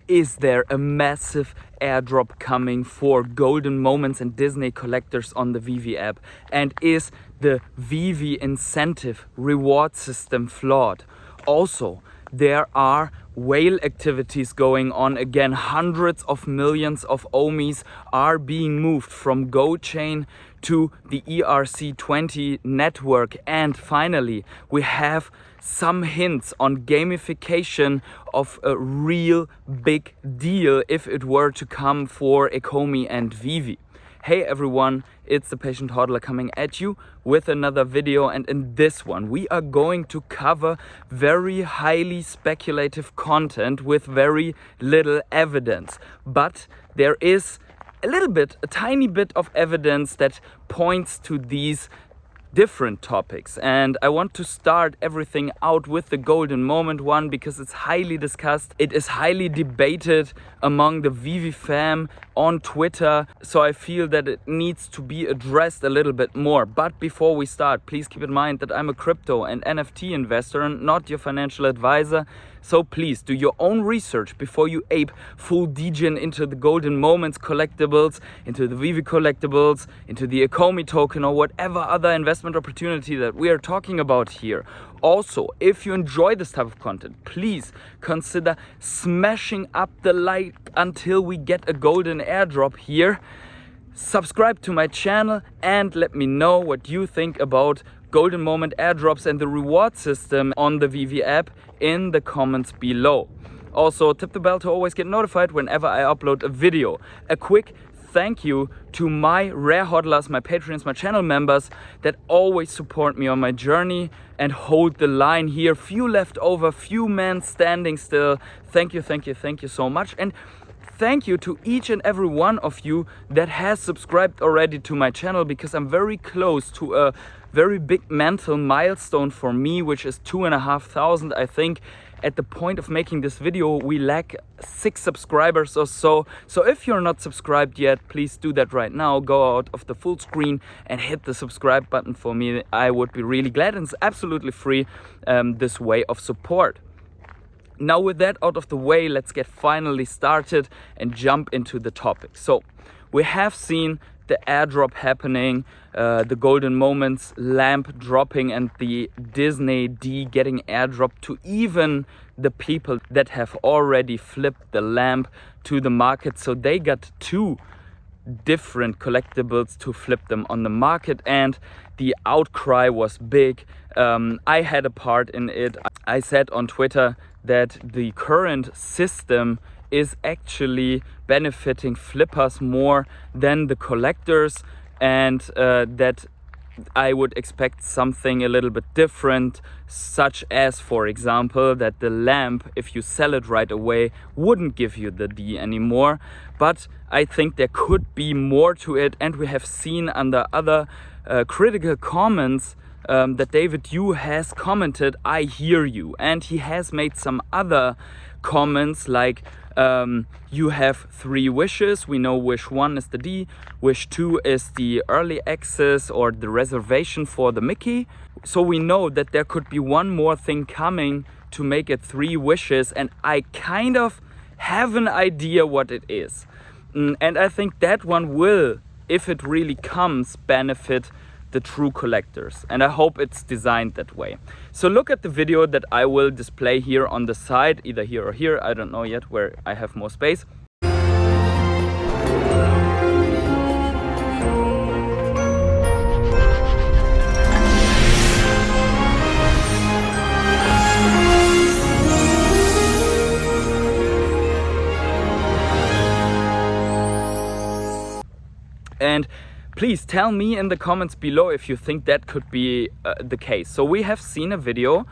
is there a massive airdrop coming for golden moments and Disney collectors on the Vivi app? And is the Vivi incentive reward system flawed? Also, there are whale activities going on again. Hundreds of millions of Omis are being moved from GoChain to the ERC20 network. And finally, we have some hints on gamification of a real big deal if it were to come for Ecomi and Vivi. Hey everyone, it's the Patient Hodler coming at you with another video, and in this one we are going to cover very highly speculative content with very little evidence. But there is a tiny bit of evidence that points to these different topics, and I want to start everything out with the golden moment one because it's highly discussed. It is highly debated among the Vivi fam on Twitter, so I feel that it needs to be addressed a little bit more. But before we start, please keep in mind that I'm a crypto and NFT investor and not your financial advisor. So please do your own research before you ape full degen into the golden moments collectibles, into the Vivi collectibles, into the Ecomi token, or whatever other investment opportunity that we are talking about here. Also, if you enjoy this type of content, please consider smashing up the like until we get a golden airdrop here. Subscribe to my channel and let me know what you think about golden moment airdrops and the reward system on the Vivi app in the comments below. Also, tap the bell to always get notified whenever I upload a video. A quick thank you to my rare hodlers, my patrons, my channel members that always support me on my journey and hold the line here. Few left over, few men standing still. Thank you so much. And thank you to each and every one of you that has subscribed already to my channel, because I'm very close to a very big mental milestone for me, which is 2,500. I think at the point of making this video we lack 6 subscribers or so. So if you're not subscribed yet, please do that right now. Go out of the full screen and hit the subscribe button for me. I would be really glad, and it's absolutely free, this way of support. Now with that out of the way, let's get finally started and jump into the topic. So we have seen the airdrop happening, the golden moments lamp dropping, and the Disney D getting airdropped to even the people that have already flipped the lamp to the market. So they got 2 different collectibles to flip them on the market, and the outcry was big. I had a part in it. I said on Twitter that the current system is actually benefiting flippers more than the collectors, and that I would expect something a little bit different, such as, for example, that the lamp, if you sell it right away, wouldn't give you the D anymore. But I think there could be more to it, and we have seen under other critical comments that David Yu has commented, "I hear you," and he has made some other comments like, you have 3 wishes. We know wish 1 is the D, wish 2 is the early access or the reservation for the Mickey. So we know that there could be one more thing coming to make it 3 wishes, and I kind of have an idea what it is. And I think that one will, if it really comes, benefit the true collectors, and I hope it's designed that way. So look at the video that I will display here on the side, either here or here, I don't know yet where I have more space. And please tell me in the comments below if you think that could be the case. So we have seen a video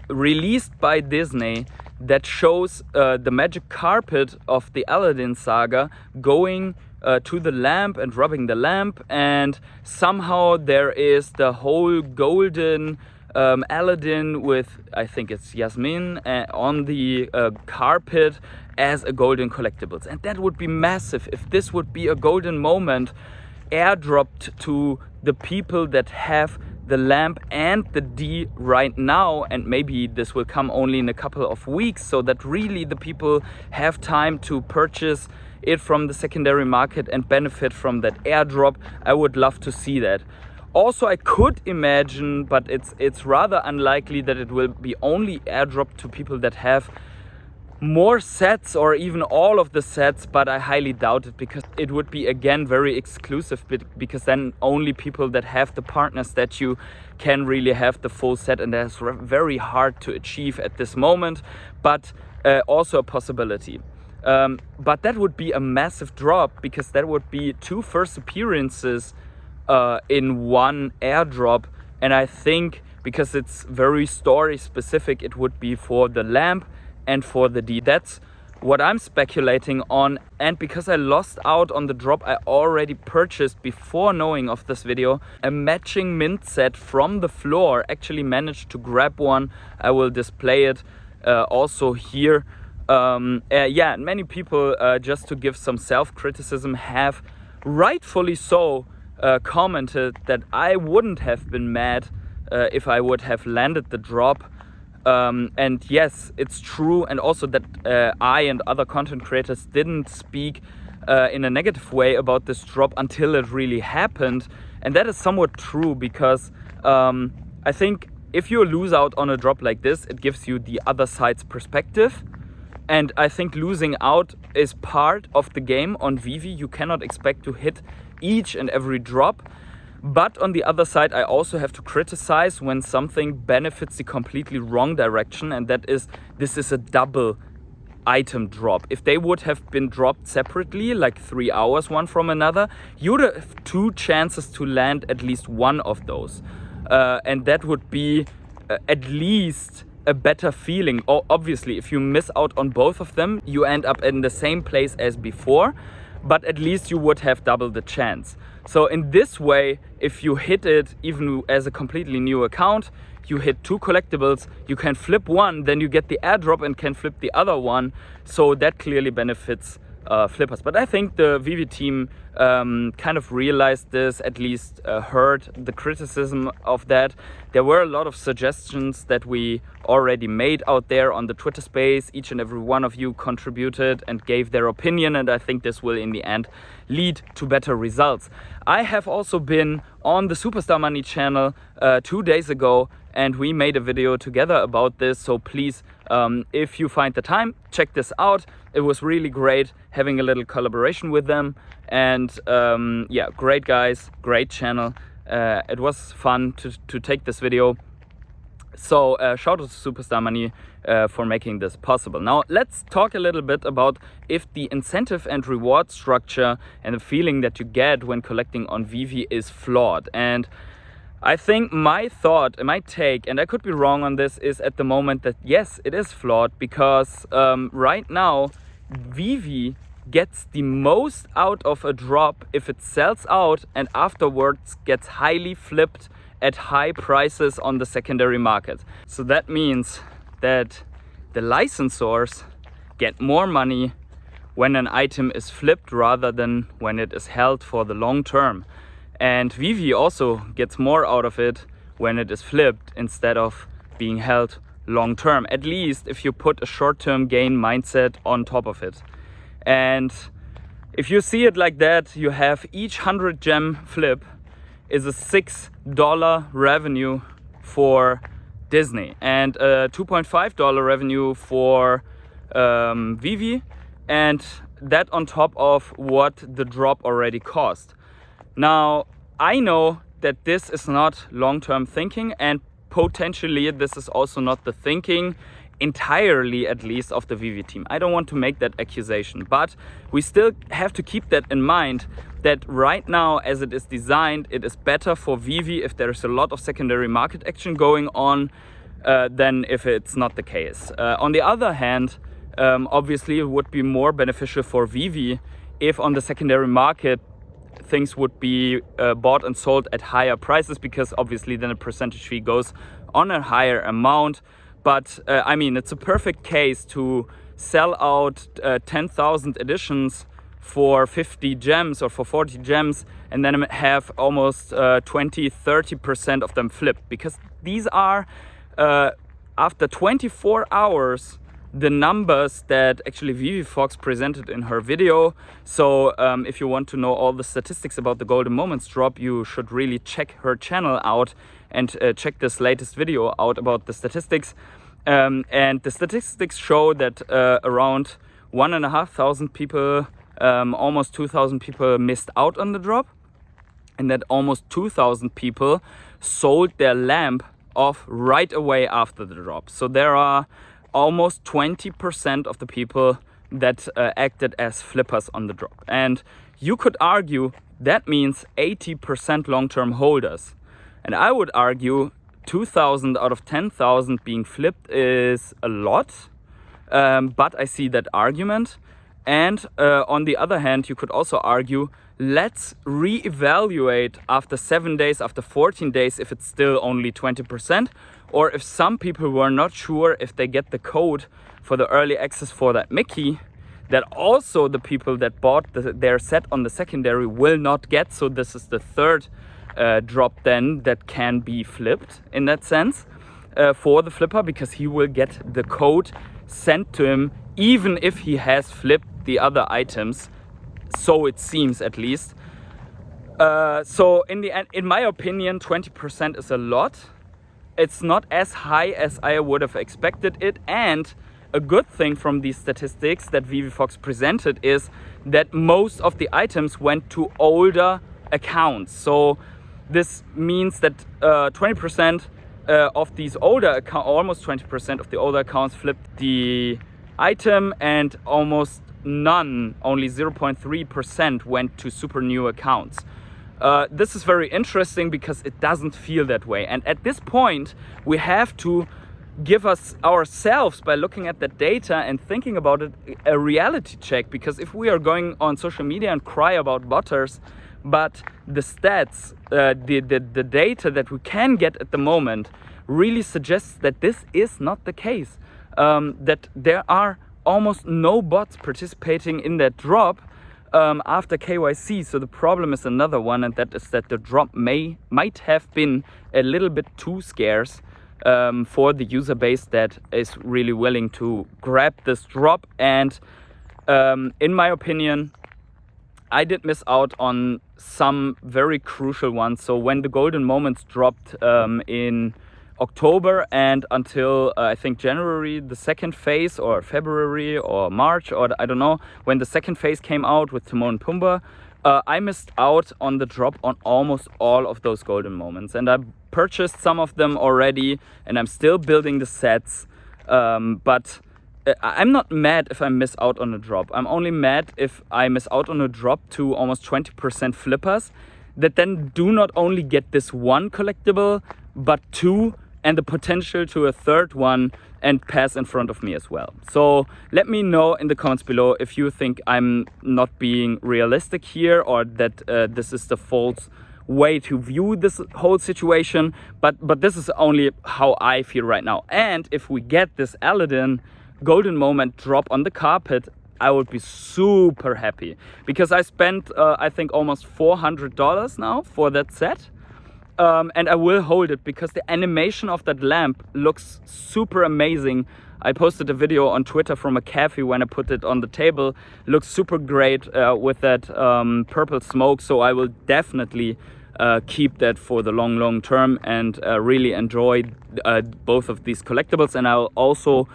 released by Disney that shows the magic carpet of the Aladdin saga going to the lamp and rubbing the lamp, and somehow there is the whole golden Aladdin with, I think it's Yasmin, on the carpet as a golden collectibles. And that would be massive if this would be a golden moment airdropped to the people that have the lamp and the D right now, and maybe this will come only in a couple of weeks, so that really the people have time to purchase it from the secondary market and benefit from that airdrop. I would love to see that. Also, I could imagine, but it's rather unlikely, that it will be only airdrop to people that have more sets or even all of the sets, but I highly doubt it, because it would be again very exclusive, because then only people that have the partner statue can really have the full set, and that's very hard to achieve at this moment, but also a possibility. But that would be a massive drop, because that would be 2 first appearances in one airdrop, and I think because it's very story specific, it would be for the lamp and for the D. That's what I'm speculating on, and because I lost out on the drop, I already purchased, before knowing of this video, a matching mint set from the floor. Actually managed to grab one. I will display it also here. Yeah, many people, just to give some self-criticism, have rightfully so commented that I wouldn't have been mad if I would have landed the drop. And yes, it's true, and also that I and other content creators didn't speak in a negative way about this drop until it really happened, and that is somewhat true, because I think if you lose out on a drop like this, it gives you the other side's perspective, and I think losing out is part of the game on Vivi. You cannot expect to hit each and every drop. But on the other side, I also have to criticize when something benefits the completely wrong direction, and that is, this is a double item drop. If they would have been dropped separately, like 3 hours one from another, you would have 2 chances to land at least one of those. And that would be at least a better feeling. Obviously, if you miss out on both of them, you end up in the same place as before, but at least you would have double the chance. So in this way, if you hit it even as a completely new account, you hit 2 collectibles, you can flip one, then you get the airdrop and can flip the other one. So that clearly benefits flippers. But I think the Vivi team kind of realized this, at least heard the criticism of that. There were a lot of suggestions that we already made out there on the Twitter space. Each and every one of you contributed and gave their opinion, and I think this will in the end lead to better results. I have also been on the Superstar Money channel 2 days ago, and we made a video together about this, so please, if you find the time, check this out. It was really great having a little collaboration with them, and yeah, great guys, great channel. It was fun to take this video. So shout out to Superstar Money for making this possible. Now let's talk a little bit about if the incentive and reward structure and the feeling that you get when collecting on Vivi is flawed. And I think my thought and my take, and I could be wrong on this, is at the moment that yes, it is flawed, because right now Vivi gets the most out of a drop if it sells out and afterwards gets highly flipped at high prices on the secondary market. So that means that the licensors get more money when an item is flipped rather than when it is held for the long term. And Vivi also gets more out of it when it is flipped instead of being held long term, at least if you put a short-term gain mindset on top of it. And if you see it like that, you have each 100 gem flip is a $6 revenue for Disney and a $2.5 revenue for Vivi, and that on top of what the drop already cost. Now, I know that this is not long-term thinking, and potentially this is also not the thinking entirely, at least, of the Vivi team. I don't want to make that accusation, but we still have to keep that in mind, that right now as it is designed, it is better for Vivi if there is a lot of secondary market action going on than if it's not the case. On the other hand, obviously it would be more beneficial for Vivi if on the secondary market things would be bought and sold at higher prices, because obviously then a percentage fee goes on a higher amount. But I mean, it's a perfect case to sell out 10,000 editions for 50 gems or for 40 gems, and then have almost 20-30% of them flip, because these are after 24 hours the numbers that actually Vivi presented in her video. So if you want to know all the statistics about the Golden Moments drop, you should really check her channel out and check this latest video out about the statistics. And the statistics show that around 1,500 people, almost 2,000 people missed out on the drop, and that almost 2,000 people sold their lamp off right away after the drop. So there are almost 20% of the people that acted as flippers on the drop. And you could argue that means 80% long-term holders. And I would argue 2,000 out of 10,000 being flipped is a lot, but I see that argument. And on the other hand, you could also argue, let's re-evaluate after 7 days, after 14 days, if it's still only 20%, or if some people were not sure if they get the code for the early access for that Mickey, that also the people that bought their set on the secondary will not get. So this is the third drop then that can be flipped in that sense for the flipper, because he will get the code sent to him even if he has flipped the other items. So it seems, at least. So in the end, in my opinion, 20% is a lot. It's not as high as I would have expected it. And a good thing from these statistics that Vivi presented is that most of the items went to older accounts. So this means that 20% of these older accounts, almost 20% of the older accounts flipped the item, and almost none, only 0.3% went to super new accounts. This is very interesting because it doesn't feel that way. And at this point, we have to give ourselves, by looking at that data and thinking about it, a reality check. Because if we are going on social media and cry about butters, but the stats, the data that we can get at the moment really suggests that this is not the case. That there are almost no bots participating in that drop after KYC. So the problem is another one, and that is that the drop might have been a little bit too scarce for the user base that is really willing to grab this drop. And in my opinion, I did miss out on some very crucial ones. So when the Golden Moments dropped in October and until I think January, the second phase, or February or March, or I don't know, when the second phase came out with Timon and Pumbaa, I missed out on the drop on almost all of those Golden Moments. And I purchased some of them already, and I'm still building the sets. But I'm not mad if I miss out on a drop. I'm only mad if I miss out on a drop to almost 20% flippers that then do not only get this one collectible, but two, and the potential to a third one, and pass in front of me as well. So let me know in the comments below if you think I'm not being realistic here, or that this is the false way to view this whole situation. But this is only how I feel right now. And if we get this Aladdin Golden Moment drop on the carpet, I would be super happy, because I spent I think almost $400 now for that set. And I will hold it because the animation of that lamp looks super amazing. I posted a video on Twitter from a cafe when I put it on the table. Looks super great with that purple smoke. So I will definitely keep that for the long term and really enjoy both of these collectibles. And I'll also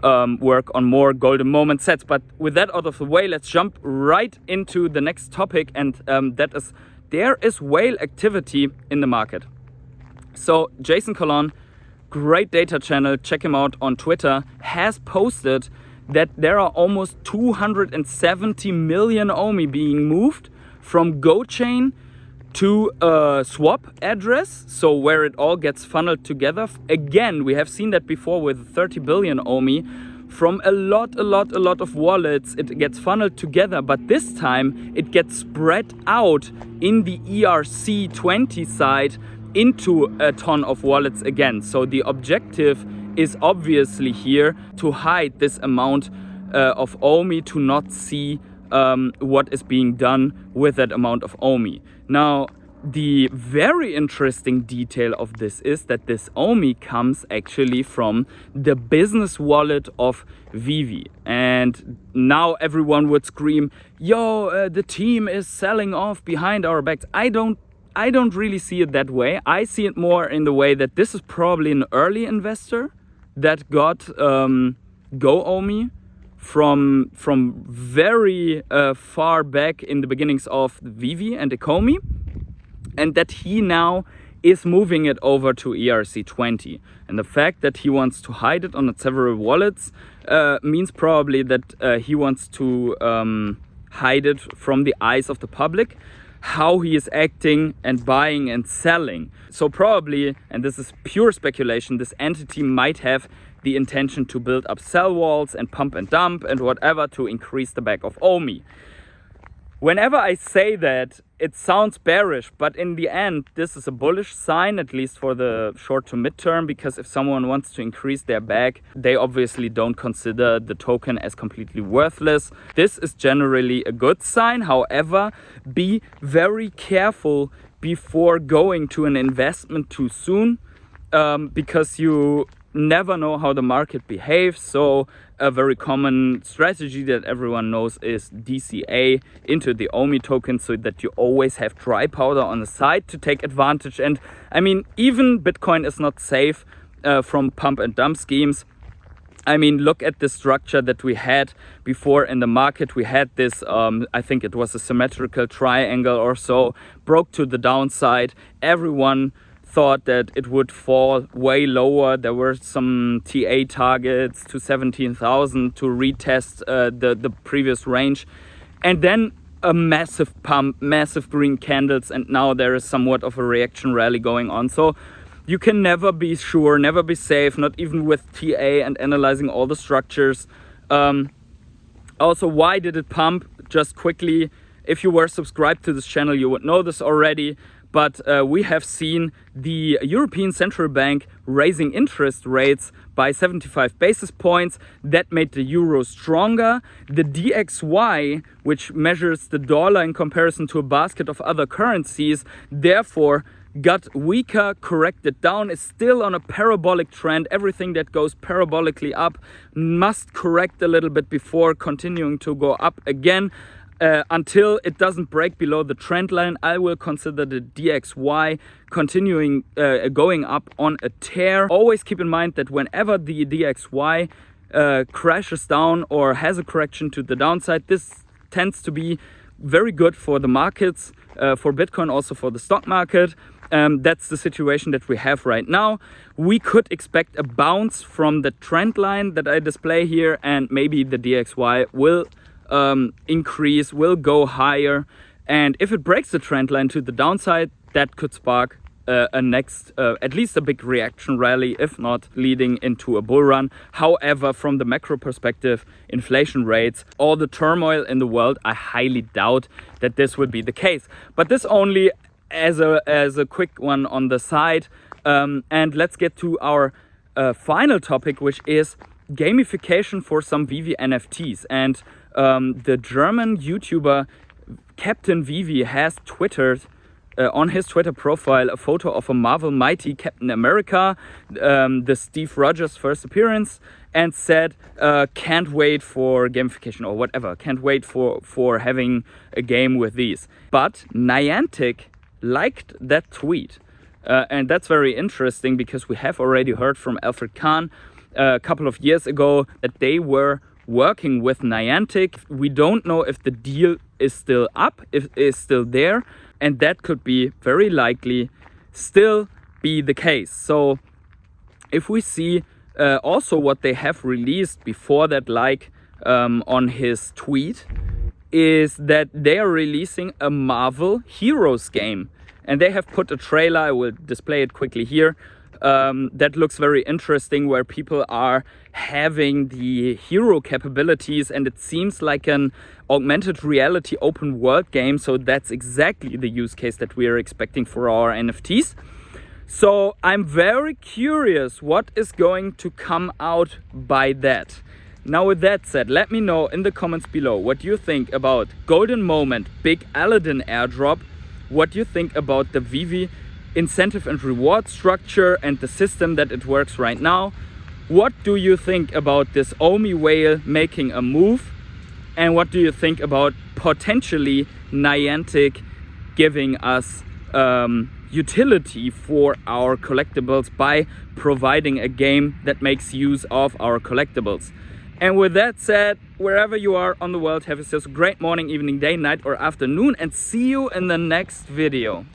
work on more Golden Moment sets. But with that out of the way, let's jump right into the next topic, and that is, there is whale activity in the market. So Jason Colon, great data channel, check him out on Twitter, has posted that there are almost 270 million Omi being moved from GoChain to a swap address, so where it all gets funneled together. Again, we have seen that before with 30 billion Omi. From a lot of wallets, it gets funneled together, but this time it gets spread out in the ERC20 side into a ton of wallets again. So the objective is obviously here to hide this amount of Omi, to not see what is being done with that amount of OMI. Now, the very interesting detail of this is that this OMI comes actually from the business wallet of Vivi. And now everyone would scream, yo, the team is selling off behind our backs. I don't really see it that way. I see it more in the way that this is probably an early investor that got Go OMI from very far back in the beginnings of Vivi and Ecomi, and that he now is moving it over to ERC20. And the fact that he wants to hide it on several wallets means probably that he wants to hide it from the eyes of the public, how he is acting and buying and selling. So probably, and this is pure speculation, this entity might have the intention to build up sell walls and pump and dump and whatever to increase the bag of OMI. Whenever I say that, it sounds bearish, but in the end, this is a bullish sign, at least for the short to mid-term, because if someone wants to increase their bag, they obviously don't consider the token as completely worthless. This is generally a good sign. However, be very careful before going to an investment too soon, because you never know how the market behaves. So a very common strategy that everyone knows is DCA into the OMI token, so that you always have dry powder on the side to take advantage. And I mean, even Bitcoin is not safe from pump and dump schemes. I mean, look at the structure that we had before in the market. We had this, I think it was a symmetrical triangle or so, broke to the downside. Everyone thought that it would fall way lower. There were some TA targets to 17,000 to retest the previous range. And then a massive pump, massive green candles, and now there is somewhat of a reaction rally going on. So you can never be sure, never be safe, not even with TA and analyzing all the structures. Also, why did it pump? Just quickly, if you were subscribed to this channel, you would know this already. But we have seen the European Central Bank raising interest rates by 75 basis points. That made the euro stronger. The DXY, which measures the dollar in comparison to a basket of other currencies, therefore got weaker, corrected down, is still on a parabolic trend. Everything that goes parabolically up must correct a little bit before continuing to go up again. Until it doesn't break below the trend line, I will consider the DXY continuing going up on a tear. Always keep in mind that whenever the DXY crashes down or has a correction to the downside, this tends to be very good for the markets, for Bitcoin, also for the stock market. That's the situation that we have right now. We could expect a bounce from the trend line that I display here, and maybe the DXY will increase, will go higher, and if it breaks the trend line to the downside, that could spark a next, at least a big reaction rally, if not leading into a bull run. However, from the macro perspective, inflation rates, all the turmoil in the world, I highly doubt that this will be the case. But this only as a quick one on the side, and let's get to our final topic, which is gamification for some Veve NFTs. And the German YouTuber Captain Vivi has twittered on his Twitter profile a photo of a Marvel Mighty Captain America, the Steve Rogers first appearance, and said, can't wait for gamification or whatever, can't wait for having a game with these. But Niantic liked that tweet. And that's very interesting, because we have already heard from Alfred Kahn a couple of years ago that they were working with Niantic. We don't know if the deal is still up, if it is still there, and that could be very likely still be the case. So if we see also what they have released before that, like on his tweet, is that they are releasing a Marvel Heroes game, and they have put a trailer. I will display it quickly here. That looks very interesting, where people are having the hero capabilities, and it seems like an augmented reality open world game. So that's exactly the use case that we are expecting for our NFTs. So I'm very curious what is going to come out by that. Now with that said, let me know in the comments below what you think about Golden Moment Big Aladdin airdrop, what you think about the Vivi incentive and reward structure and the system that it works right now. What do you think about this Omi whale making a move? And what do you think about potentially Niantic giving us utility for our collectibles by providing a game that makes use of our collectibles? And with that said, wherever you are on the world, have yourselves a great morning, evening, day, night or afternoon, and see you in the next video.